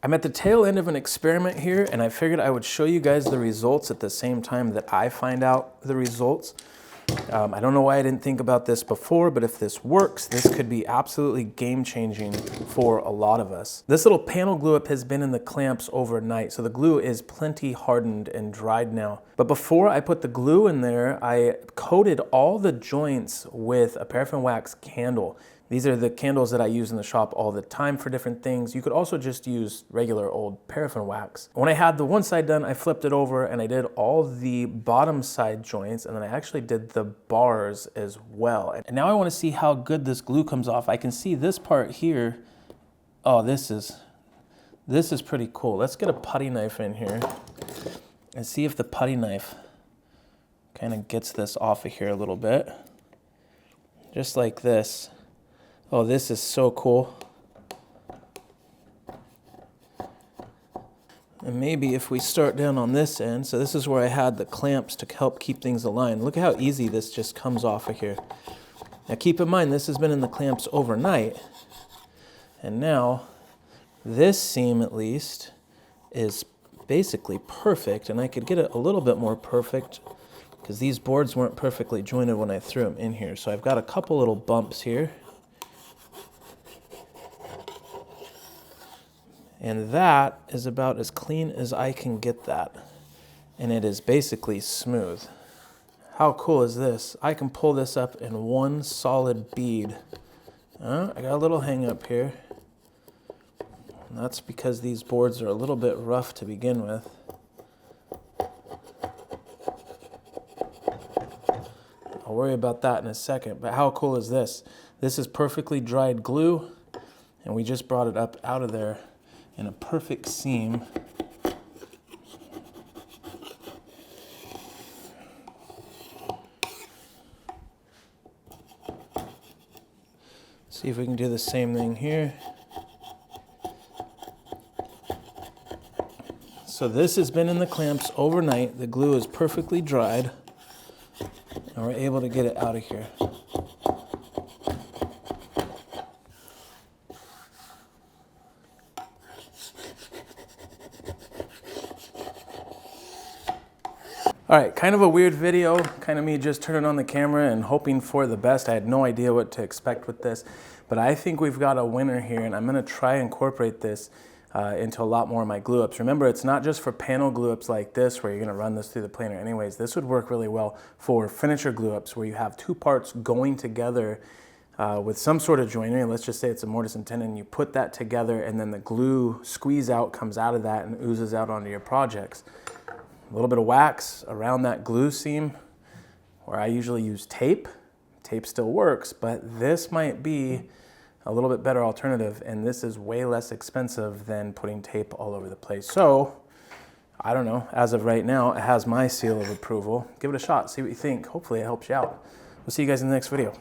I'm at the tail end of an experiment here, and I figured I would show you guys the results at the same time that I find out the results. I don't know why I didn't think about this before, but if this works, this could be absolutely game-changing for a lot of us. This little panel glue up has been in the clamps overnight, so the glue is plenty hardened and dried now. But before I put the glue in there, I coated all the joints with a paraffin wax candle. These are the candles that I use in the shop all the time for different things. You could also just use regular old paraffin wax. When I had the one side done, I flipped it over and I did all the bottom side joints, and then I actually did the bars as well. And now I want to see how good this glue comes off. I can see this part here. Oh, this is pretty cool. Let's get a putty knife in here and see if the putty knife kind of gets this off of here a little bit. Just like this. Oh, this is so cool. And maybe if we start down on this end, so this is where I had the clamps to help keep things aligned. Look at how easy this just comes off of here. Now keep in mind, this has been in the clamps overnight. And now, this seam at least is basically perfect, and I could get it a little bit more perfect because these boards weren't perfectly jointed when I threw them in here. So I've got a couple little bumps here. And that is about as clean as I can get that. And it is basically smooth. How cool is this? I can pull this up in one solid bead. I got a little hang up here. And that's because these boards are a little bit rough to begin with. I'll worry about that in a second, but how cool is this? This is perfectly dried glue, and we just brought it up out of there in a perfect seam. See if we can do the same thing here. So this has been in the clamps overnight. The glue is perfectly dried, and we're able to get it out of here. All right, kind of a weird video, kind of me just turning on the camera and hoping for the best. I had no idea what to expect with this, but I think we've got a winner here, and I'm gonna try and incorporate this into a lot more of my glue ups. Remember, it's not just for panel glue ups like this where you're gonna run this through the planer anyways. This would work really well for furniture glue ups where you have two parts going together with some sort of joinery. Let's just say it's a mortise and tenon. You put that together and then the glue squeeze out comes out of that and oozes out onto your projects. A little bit of wax around that glue seam, where I usually use tape. Tape still works, but this might be a little bit better alternative, and this is way less expensive than putting tape all over the place. So, I don't know, as of right now, it has my seal of approval. Give it a shot, see what you think. Hopefully it helps you out. We'll see you guys in the next video.